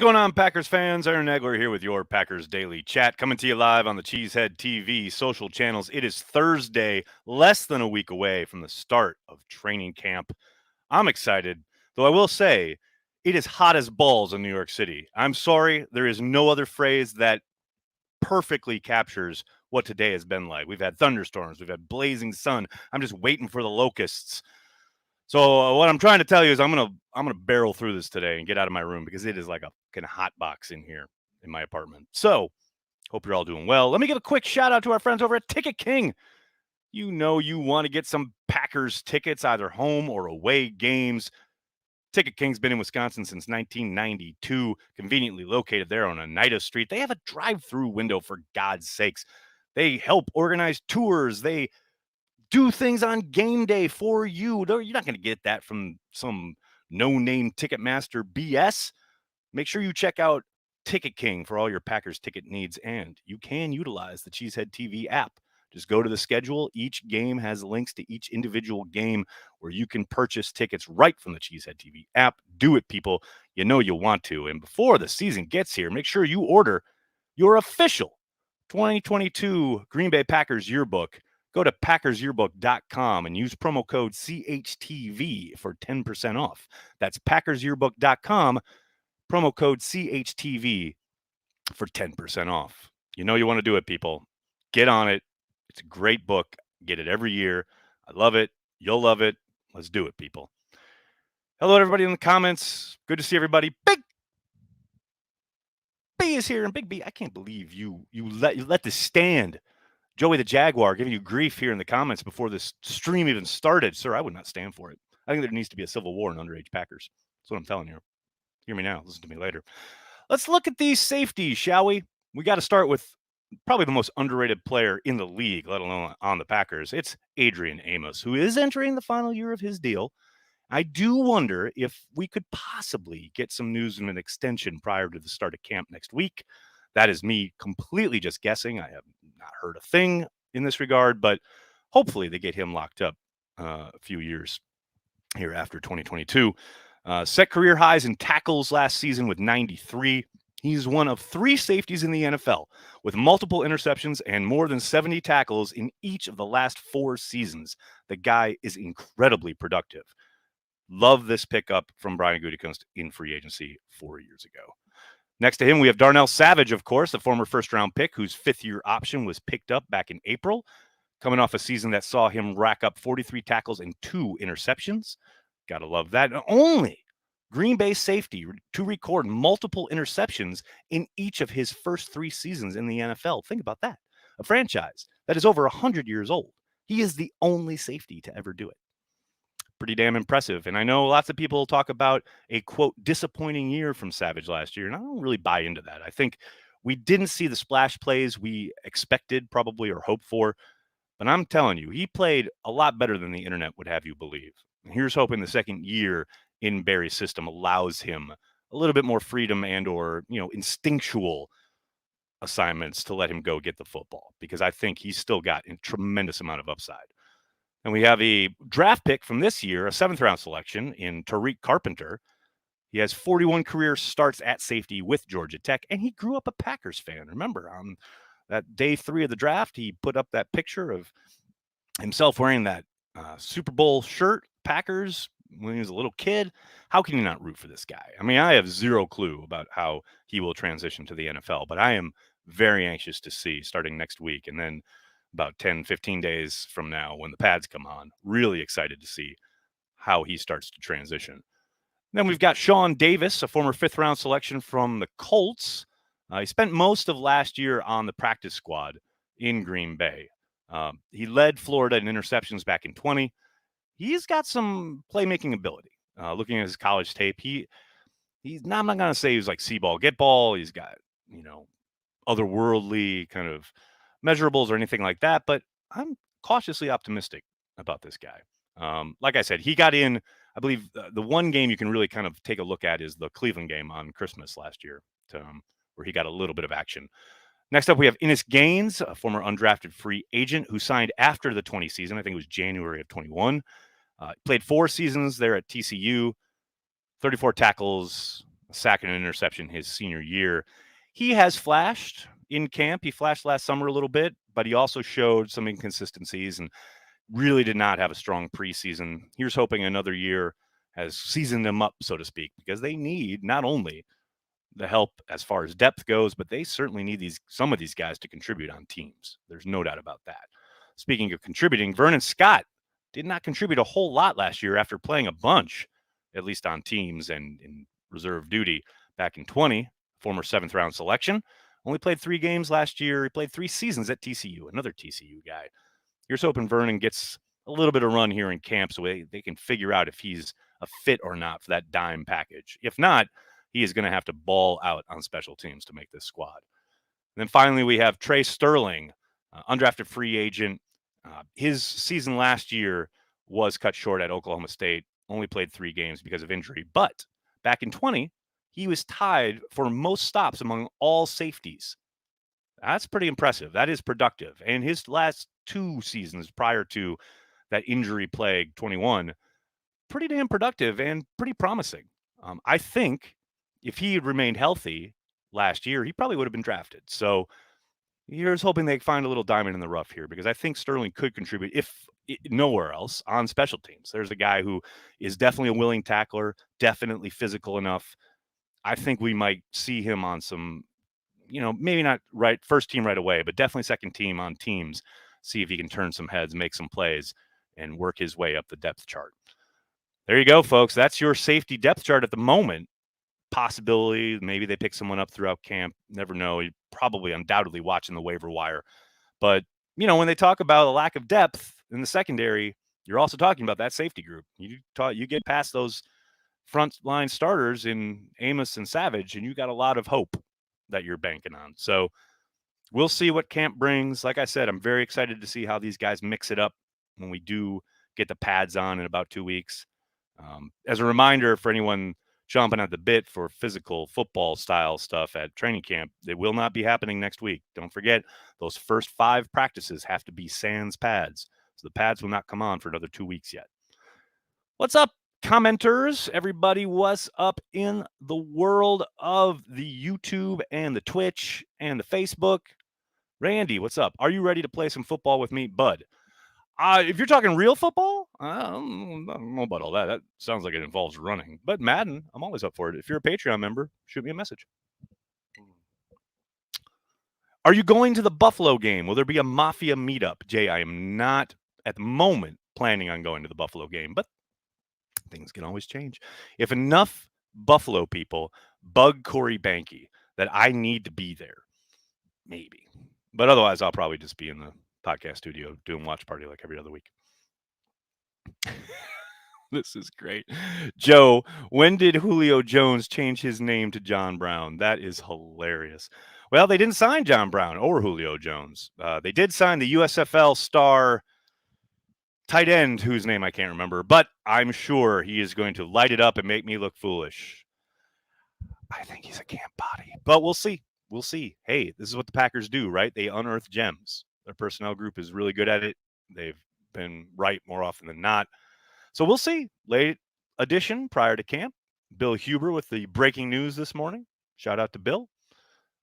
going on, Packers fans? Aaron Nagler here with your Packers Daily Chat, coming to you live on the Cheesehead TV social channels. It is Thursday, less than a week away from the start of training camp. I'm excited, though I will say it is hot as balls in New York City. I'm sorry, there is no other phrase that perfectly captures what today has been like. We've had thunderstorms, we've had blazing sun. I'm just waiting for the locusts. So what I'm trying to tell you is I'm gonna barrel through this today and get out of my room because it is like a fucking hot box in here in my apartment. So hope you're all doing well. Let me give a quick shout out to our friends over at Ticket King. You know you want to get some Packers tickets, either home or away games. Ticket King's been in Wisconsin since 1992, conveniently located there on Oneida Street. They have a drive-through window, for God's sakes. They help organize tours. They do things on game day for you. You're not going to get that from some no-name Ticketmaster BS. Make sure you check out Ticket King for all your Packers ticket needs, and you can utilize the Cheesehead TV app. Just go to the schedule. Each game has links to each individual game where you can purchase tickets right from the Cheesehead TV app. Do it, people. You know you'll want to. And before the season gets here, make sure you order your official 2022 Green Bay Packers yearbook. Go to packersyearbook.com and use promo code CHTV for 10% off. That's packersyearbook.com, promo code CHTV for 10% off. You know you want to do it, people. Get on it. It's a great book. Get it every year. I love it. You'll love it. Let's do it, people. Hello, everybody in the comments. Good to see everybody. Big B is here, and Big B, I can't believe you let this stand. Joey the Jaguar giving you grief here in the comments before this stream even started. Sir, I would not stand for it. I think there needs to be a civil war in underage Packers. That's what I'm telling you. Hear me now. Listen to me later. Let's look at these safeties, shall we? We got to start with probably the most underrated player in the league, let alone on the Packers. It's Adrian Amos, who is entering the final year of his deal. I do wonder if we could possibly get some news of an extension prior to the start of camp next week. That is me completely just guessing. I have not heard a thing in this regard, but hopefully they get him locked up a few years here after 2022. Set career highs in tackles last season with 93. He's one of 3 safeties in the NFL with multiple interceptions and more than 70 tackles in each of the last 4 seasons. The guy is incredibly productive. Love this pickup from Brian Gutekunst in free agency 4 years ago. Next to him, we have Darnell Savage, of course, the former first-round pick whose 5th-year option was picked up back in April, coming off a season that saw him rack up 43 tackles and 2 interceptions. Gotta love that. Only Green Bay safety to record multiple interceptions in each of his first 3 seasons in the NFL. Think about that. A franchise that is over 100 years old. He is the only safety to ever do it. Pretty damn impressive. And I know lots of people talk about a, quote, disappointing year from Savage last year, and I don't really buy into that. I think we didn't see the splash plays we expected probably or hoped for, but I'm telling you, he played a lot better than the internet would have you believe. And here's hoping the second year in Barry's system allows him a little bit more freedom and or, instinctual assignments to let him go get the football, because I think he's still got a tremendous amount of upside. And we have a draft pick from this year, a 7th-round selection in Tariq Carpenter. He has 41 career starts at safety with Georgia Tech, and he grew up a Packers fan. Remember, on that day 3 of the draft, he put up that picture of himself wearing that Super Bowl shirt, Packers, when he was a little kid. How can you not root for this guy? I mean, I have zero clue about how he will transition to the NFL, but I am very anxious to see starting next week. And then about 10, 15 days from now when the pads come on. Really excited to see how he starts to transition. Then we've got Sean Davis, a former 5th-round selection from the Colts. He spent most of last year on the practice squad in Green Bay. He led Florida in interceptions back in 20. He's got some playmaking ability. Looking at his college tape, he's not, I'm not going to say he's like see ball, get ball. He's got, otherworldly kind of measurables or anything like that, but I'm cautiously optimistic about this guy. Like I said, he got in, I believe the one game you can really kind of take a look at is the Cleveland game on Christmas last year, where he got a little bit of action. Next up, we have Innis Gaines, a former undrafted free agent who signed after the 20 season. I think it was January of 21. Played 4 seasons there at TCU, 34 tackles, a sack and an interception his senior year. He has flashed in camp. He flashed last summer a little bit, but he also showed some inconsistencies and really did not have a strong preseason. Here's hoping another year has seasoned them up, so to speak, because they need not only the help as far as depth goes, but they certainly need some of these guys to contribute on teams. There's no doubt about that. Speaking of contributing, Vernon Scott did not contribute a whole lot last year after playing a bunch, at least on teams and in reserve duty back in 20, former 7th round selection. Only played 3 games last year. He played 3 seasons at TCU, another TCU guy. Here's hoping Vernon gets a little bit of run here in camp so they can figure out if he's a fit or not for that dime package. If not, he is going to have to ball out on special teams to make this squad. And then finally, we have Trey Sterling, undrafted free agent. His season last year was cut short at Oklahoma State, only played 3 games because of injury. But back in 20, he was tied for most stops among all safeties. That's pretty impressive. That is productive. And his last 2 seasons prior to that injury plague 21, pretty damn productive and pretty promising. I think if he had remained healthy last year, he probably would have been drafted. So here's hoping they find a little diamond in the rough here, because I think Sterling could contribute if nowhere else on special teams. There's a guy who is definitely a willing tackler, definitely physical enough. I think we might see him on some, maybe not right first team right away, but definitely second team on teams. See if he can turn some heads, make some plays, and work his way up the depth chart. There you go, folks. That's your safety depth chart at the moment. Possibility, maybe they pick someone up throughout camp. Never know. You're probably undoubtedly watching the waiver wire. But, when they talk about a lack of depth in the secondary, you're also talking about that safety group. You get past those front line starters in Amos and Savage, and you got a lot of hope that you're banking on. So we'll see what camp brings. Like I said, I'm very excited to see how these guys mix it up when we do get the pads on in about 2 weeks. As a reminder for anyone chomping at the bit for physical football style stuff at training camp, it will not be happening next week. Don't forget, those first 5 practices have to be sans pads. So the pads will not come on for another 2 weeks yet. What's up, commenters? Everybody, what's up in the world of the YouTube and the Twitch and the Facebook? Randy, what's up? Are you ready to play some football with me, bud? If you're talking real football, I don't know about all that. That sounds like it involves running. But Madden, I'm always up for it. If you're a Patreon member, shoot me a message. Are you going to the Buffalo game? Will there be a Mafia meetup? Jay, I am not at the moment planning on going to the Buffalo game, but things can always change. If enough Buffalo people bug Corey Banke that I need to be there, maybe. But otherwise, I'll probably just be in the podcast studio doing watch party like every other week. This is great. Joe, when did Julio Jones change his name to John Brown? That is hilarious. Well, they didn't sign John Brown or Julio Jones. They did sign the USFL star tight end, whose name I can't remember, but I'm sure he is going to light it up and make me look foolish. I think he's a camp body, but we'll see. We'll see. Hey, this is what the Packers do, right? They unearth gems. Their personnel group is really good at it. They've been right more often than not. So we'll see. Late edition prior to camp. Bill Huber with the breaking news this morning. Shout out to Bill.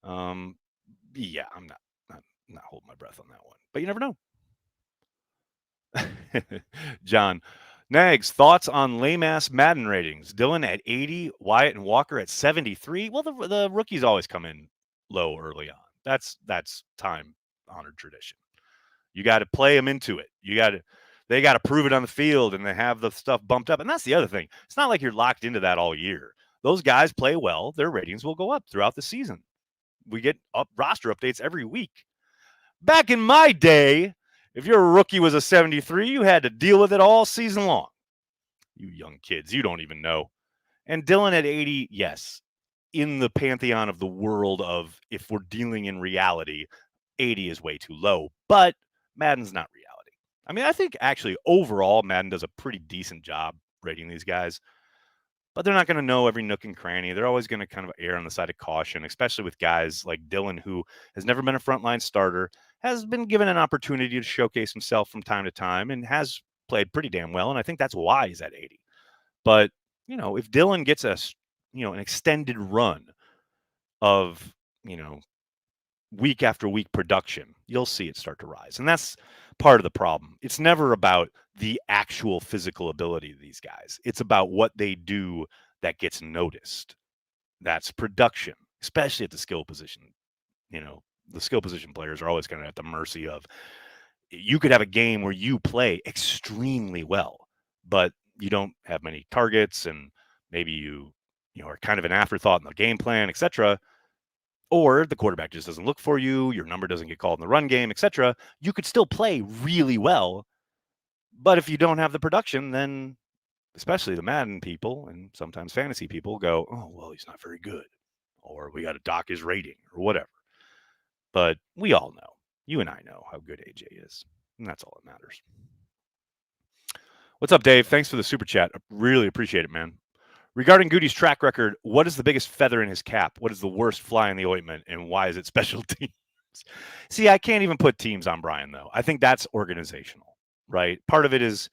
Yeah, I'm not holding my breath on that one, but you never know. John, Nags, thoughts on lame-ass Madden ratings? Dylan at 80, Wyatt and Walker at 73. Well, the rookies always come in low early on. That's time-honored tradition. You got to play them into it. They got to prove it on the field, and they have the stuff bumped up. And that's the other thing. It's not like you're locked into that all year. Those guys play well. Their ratings will go up throughout the season. We get roster updates every week. Back in my day, if your rookie was a 73, you had to deal with it all season long. You young kids, you don't even know. And Dylan at 80, yes, in the pantheon of the world of if we're dealing in reality, 80 is way too low. But Madden's not reality. I mean, I think actually overall Madden does a pretty decent job rating these guys. But they're not going to know every nook and cranny. They're always going to kind of err on the side of caution, especially with guys like Dylan, who has never been a frontline starter, has been given an opportunity to showcase himself from time to time, and has played pretty damn well. And I think that's why he's at 80. But, if Dylan gets a an extended run of, week after week production, you'll see it start to rise. And that's part of the problem. It's never about the actual physical ability of these guys. It's about what they do that gets noticed. That's production, especially at the skill position. The skill position players are always kind of at the mercy of, you could have a game where you play extremely well, but you don't have many targets, and maybe you are kind of an afterthought in the game plan, etc. Or the quarterback just doesn't look for you, your number doesn't get called in the run game, etc. You could still play really well, but if you don't have the production, then especially the Madden people and sometimes fantasy people go, oh, well, he's not very good, or we got to dock his rating or whatever. But we all know, you and I know how good AJ is, and that's all that matters. What's up, Dave? Thanks for the super chat. I really appreciate it, man. Regarding Goody's track record, what is the biggest feather in his cap? What is the worst fly in the ointment, and why is it special teams? See, I can't even put teams on Brian, though. I think that's organizational, right? Part of it is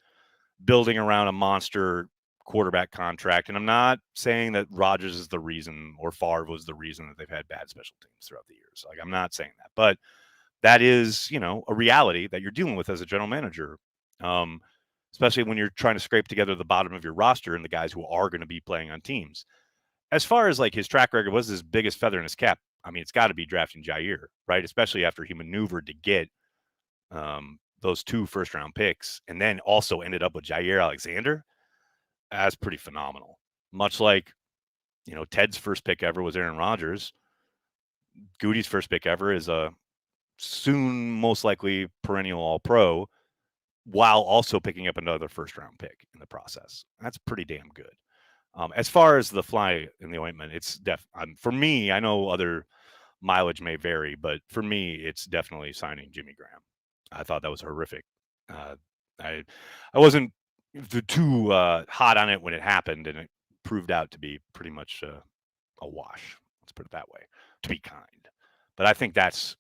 building around a monster quarterback contract, and I'm not saying that Rodgers is the reason or Favre was the reason that they've had bad special teams throughout the years. Like, I'm not saying that, but that is, a reality that you're dealing with as a general manager. Especially when you're trying to scrape together the bottom of your roster and the guys who are going to be playing on teams. As far as like his track record, was his biggest feather in his cap? I mean, it's got to be drafting Jair, right? Especially after he maneuvered to get those 2 first-round picks, and then also ended up with Jair Alexander. That's pretty phenomenal. Much like, Ted's first pick ever was Aaron Rodgers. Goody's first pick ever is a soon most likely perennial All-Pro, while also picking up another first-round pick in the process. That's pretty damn good. As far as the fly in the ointment, it's for me, I know other mileage may vary, but for me, it's definitely signing Jimmy Graham. I thought that was horrific. I wasn't too hot on it when it happened, and it proved out to be pretty much a wash. Let's put it that way, to be kind. But I think that's,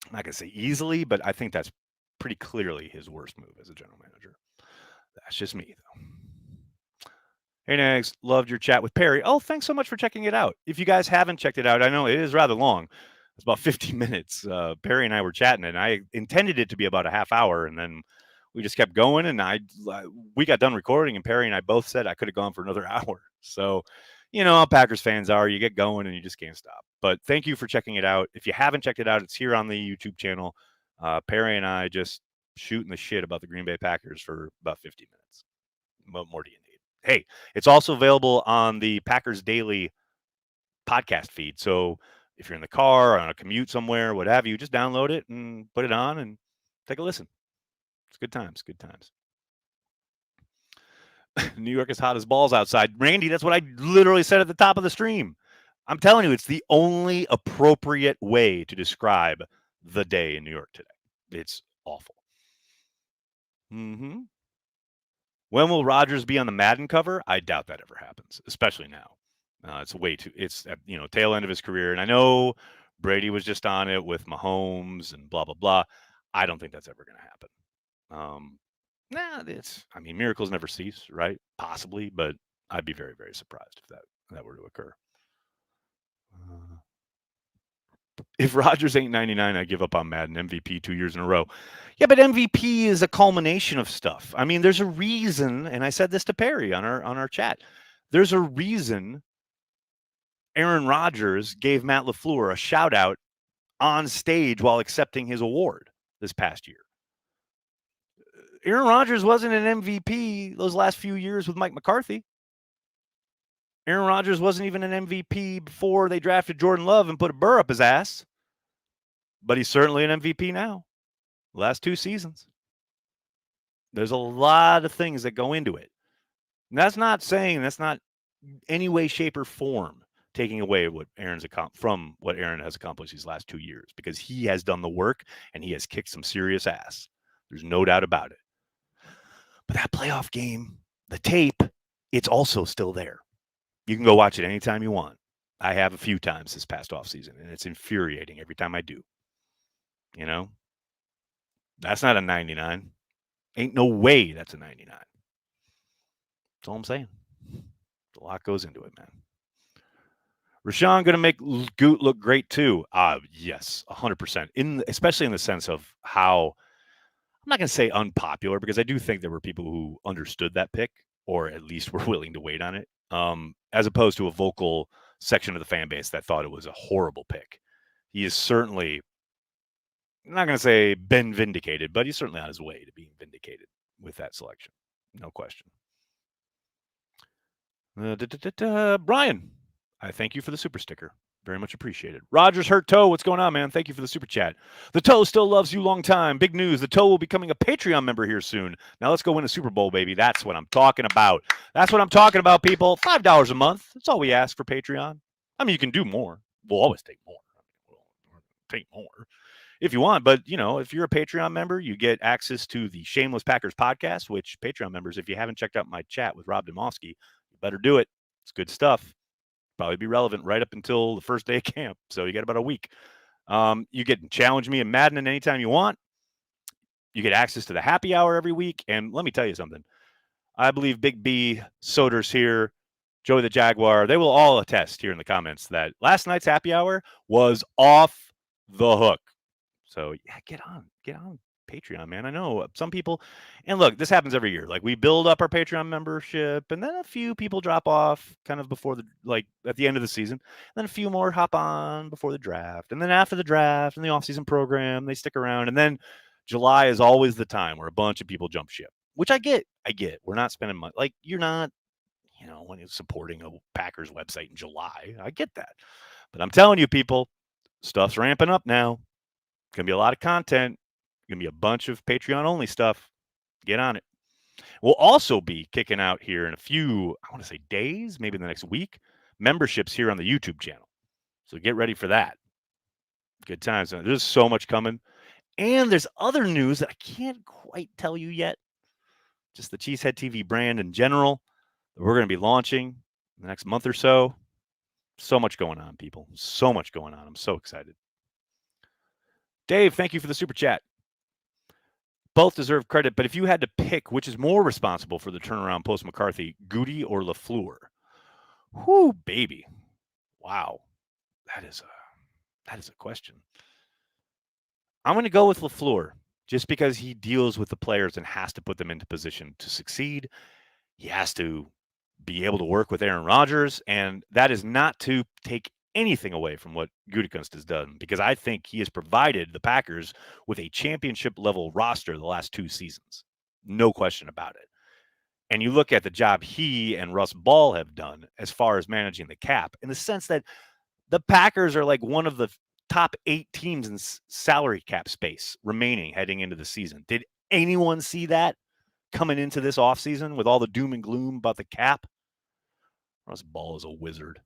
I'm not going to say easily, but I think that's pretty clearly his worst move as a general manager. That's just me, though. Hey, Nags, loved your chat with Perry. Oh, thanks so much for checking it out. If you guys haven't checked it out, I know it is rather long. It's about 15 minutes. Perry and I were chatting, and I intended it to be about a half hour, and then we just kept going, and we got done recording, and Perry and I both said I could have gone for another hour. So, how Packers fans are. You get going, and you just can't stop. But thank you for checking it out. If you haven't checked it out, it's here on the YouTube channel. Perry and I just shooting the shit about the Green Bay Packers for about 50 minutes. What more do you need? Hey, it's also available on the Packers Daily podcast feed. So if you're in the car or on a commute somewhere, what have you, just download it and put it on and take a listen. It's good times, good times. New York is hot as balls outside. Randy, that's what I literally said at the top of the stream. I'm telling you, it's the only appropriate way to describe the day in New York today. It's awful. Mm-hmm. When will Rodgers be on the Madden cover? I doubt that ever happens, especially now. It's way too. It's at tail end of his career, and I know Brady was just on it with Mahomes and blah blah blah. I don't think that's ever going to happen. Miracles never cease, right? Possibly, but I'd be very very surprised if that were to occur. If Rodgers ain't 99, I give up on Madden. MVP 2 years in a row. Yeah, but MVP is a culmination of stuff. I mean, there's a reason, and I said this to Perry on our chat. There's a reason Aaron Rodgers gave Matt LaFleur a shout out on stage while accepting his award this past year. Aaron Rodgers wasn't an MVP those last few years with Mike McCarthy. Aaron Rodgers wasn't even an MVP before they drafted Jordan Love and put a burr up his ass. But he's certainly an MVP now. Last 2 seasons. There's a lot of things that go into it. And that's not any way, shape, or form taking away what from what Aaron has accomplished these last 2 years, because he has done the work and he has kicked some serious ass. There's no doubt about it. But that playoff game, the tape, it's also still there. You can go watch it anytime you want. I have a few times this past offseason, and it's infuriating every time I do. That's not a 99. Ain't no way that's a 99. That's all I'm saying. A lot goes into it, man. Rashawn going to make Goot look great too. Yes, 100%. Especially in the sense of how I'm not going to say unpopular because I do think there were people who understood that pick or at least were willing to wait on it, as opposed to a vocal section of the fan base that thought it was a horrible pick. He is certainly, I'm not going to say been vindicated, but he's certainly on his way to being vindicated with that selection. No question. Brian, I thank you for the super sticker. Very much appreciated. Rogers Hurt Toe, what's going on, man? Thank you for the super chat. The Toe still loves you long time. Big news. The Toe will be becoming a Patreon member here soon. Now let's go win a Super Bowl, baby. That's what I'm talking about. That's what I'm talking about, people. $5 a month. That's all we ask for Patreon. I mean, you can do more. We'll always take more. We'll take more if you want. But, if you're a Patreon member, you get access to the Shameless Packers podcast, which Patreon members, if you haven't checked out my chat with Rob Demofsky, you better do it. It's good stuff. Probably be relevant right up until the first day of camp. So you got about a week. You get challenge me in Madden anytime you want. You get access to the happy hour every week. And let me tell you something. I believe Big B, Soders here, Joey the Jaguar, they will all attest here in the comments that last night's happy hour was off the hook. So yeah, get on Patreon, man. I know some people, and look, this happens every year. Like we build up our Patreon membership, and then a few people drop off kind of before at the end of the season. And then a few more hop on before the draft, and then after the draft and the offseason program, they stick around. And then July is always the time where a bunch of people jump ship, which I get. We're not spending money. Like you're not, when you're supporting a Packers website in July. I get that, but I'm telling you, people, stuff's ramping up now. Going to be a lot of content. Going to be a bunch of Patreon-only stuff. Get on it. We'll also be kicking out here in a few, I want to say days, maybe in the next week, memberships here on the YouTube channel. So get ready for that. Good times. There's so much coming. And there's other news that I can't quite tell you yet. Just the Cheesehead TV brand in general that we're going to be launching in the next month or so. So much going on, people. So much going on. I'm so excited. Dave, thank you for the super chat. Both deserve credit, but if you had to pick which is more responsible for the turnaround post McCarthy, Goody or LaFleur? Whoo, baby. Wow. That is a question. I'm going to go with LaFleur just because he deals with the players and has to put them into position to succeed. He has to be able to work with Aaron Rodgers, and that is not to take anything away from what Gutekunst has done, because I think he has provided the Packers with a championship-level roster the last 2 seasons. No question about it. And you look at the job he and Russ Ball have done as far as managing the cap, in the sense that the Packers are like one of the top 8 teams in salary cap space remaining heading into the season. Did anyone see that coming into this offseason with all the doom and gloom about the cap? Russ Ball is a wizard.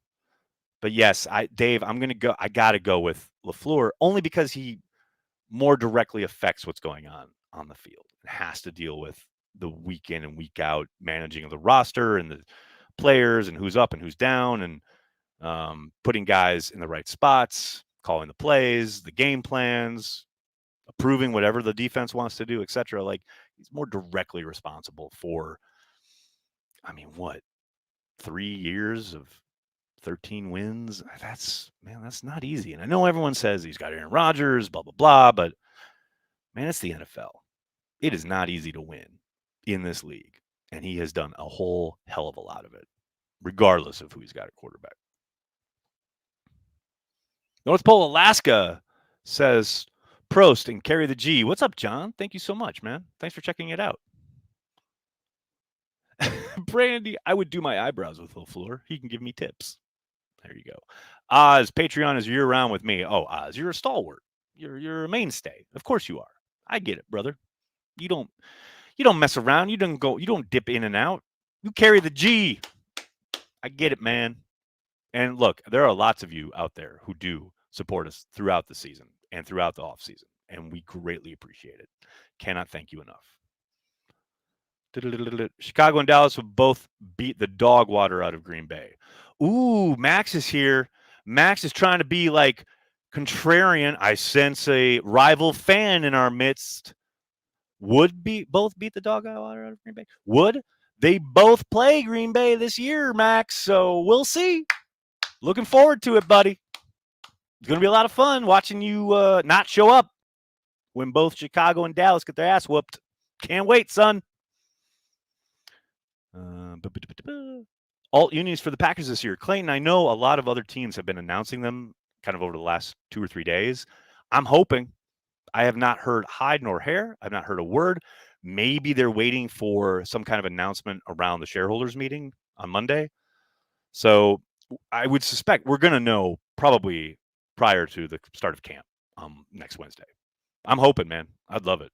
But yes, Dave, I'm going to go. I got to go with LaFleur only because he more directly affects what's going on the field. It has to deal with the week in and week out managing of the roster and the players and who's up and who's down and putting guys in the right spots, calling the plays, the game plans, approving whatever the defense wants to do, etc. Like he's more directly responsible for, 3 years of 13 wins. That's not easy. And I know everyone says he's got Aaron Rodgers, blah, blah, blah, but man, it's the NFL. It is not easy to win in this league. And he has done a whole hell of a lot of it, regardless of who he's got at quarterback. North Pole, Alaska says, Prost and carry the G. What's up, John? Thank you so much, man. Thanks for checking it out. Brandy, I would do my eyebrows with LaFleur. He can give me tips. There you go. Oz, Patreon is year-round with me. Oh, Oz, you're a stalwart. You're a mainstay. Of course you are. I get it, brother. You don't mess around. You don't dip in and out. You carry the G. I get it, man. And look, there are lots of you out there who do support us throughout the season and throughout the off season, and we greatly appreciate it. Cannot thank you enough. Chicago and Dallas will both beat the dog water out of Green Bay. Ooh, Max is here. Max is trying to be like contrarian. I sense a rival fan in our midst. Would both beat the dog water out of Green Bay? Would they both play Green Bay this year, Max? So we'll see. Looking forward to it, buddy. It's going to be a lot of fun watching you not show up when both Chicago and Dallas get their ass whooped. Can't wait, son. Alt unis for the Packers this year. Clayton, I know a lot of other teams have been announcing them kind of over the last 2 or 3 days. I'm hoping. I have not heard hide nor hair. I've not heard a word. Maybe they're waiting for some kind of announcement around the shareholders meeting on Monday. So I would suspect we're going to know probably prior to the start of camp next Wednesday. I'm hoping, man. I'd love it.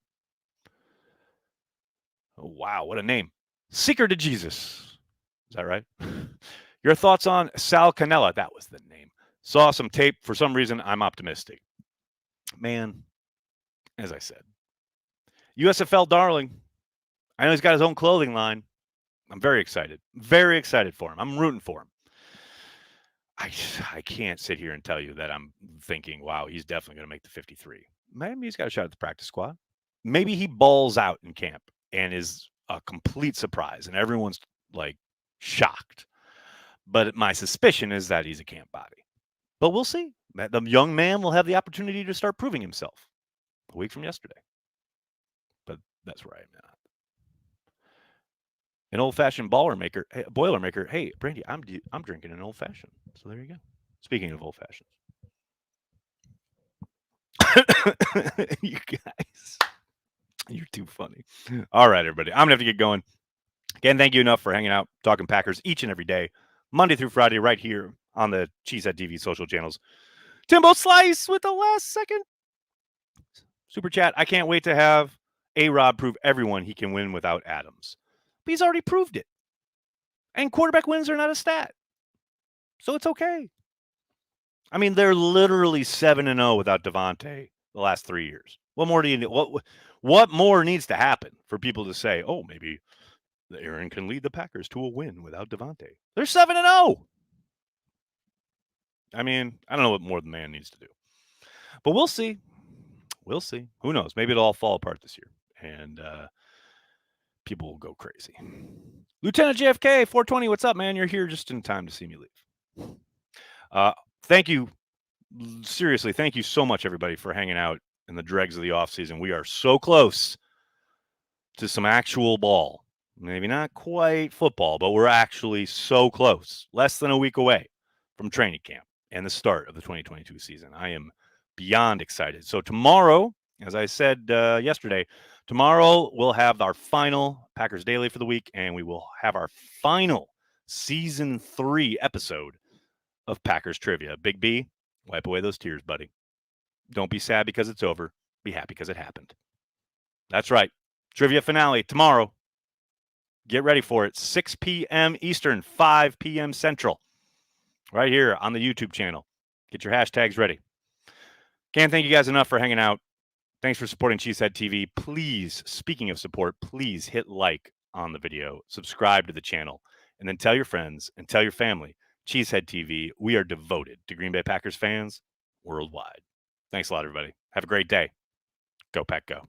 Oh, wow, what a name. Seeker to Jesus. Is that right? Your thoughts on Sal Cannella? That was the name. Saw some tape. For some reason, I'm optimistic. Man, as I said. USFL darling. I know he's got his own clothing line. I'm very excited. Very excited for him. I'm rooting for him. I can't sit here and tell you that I'm thinking, wow, he's definitely going to make the 53. Maybe he's got a shot at the practice squad. Maybe he balls out in camp and is a complete surprise, and everyone's like shocked. But my suspicion is that he's a camp body. But we'll see. The young man will have the opportunity to start proving himself a week from yesterday. But that's where I am now. An old-fashioned Boilermaker. Hey, Brandy, I'm drinking an old-fashioned. So there you go. Speaking of old-fashions. You guys. You're too funny. All right, everybody. I'm going to have to get going. Again, thank you enough for hanging out, talking Packers each and every day, Monday through Friday, right here on the Cheesehead TV social channels. Timbo Slice with the last second super chat. I can't wait to have A-Rob prove everyone he can win without Adams. But he's already proved it. And quarterback wins are not a stat. So it's okay. I mean, they're literally 7-0 without Devontae the last 3 years. What more do you need? What more needs to happen for people to say, oh, maybe Aaron can lead the Packers to a win without Devontae? They're 7-0. I mean, I don't know what more the man needs to do. But we'll see. We'll see. Who knows? Maybe it'll all fall apart this year. And people will go crazy. Lieutenant JFK, 420, what's up, man? You're here just in time to see me leave. Thank you. Seriously, thank you so much, everybody, for hanging out in the dregs of the offseason. We are so close to some actual ball. Maybe not quite football, but we're actually so close. Less than a week away from training camp and the start of the 2022 season. I am beyond excited. So tomorrow, as I said yesterday, tomorrow we'll have our final Packers Daily for the week, and we will have our final Season 3 episode of Packers Trivia. Big B, wipe away those tears, buddy. Don't be sad because it's over. Be happy because it happened. That's right. Trivia finale tomorrow. Get ready for it. 6 p.m. Eastern, 5 p.m. Central. Right here on the YouTube channel. Get your hashtags ready. Can't thank you guys enough for hanging out. Thanks for supporting Cheesehead TV. Please, speaking of support, please hit like on the video, subscribe to the channel, and then tell your friends and tell your family. Cheesehead TV, we are devoted to Green Bay Packers fans worldwide. Thanks a lot, everybody. Have a great day. Go Pack, go.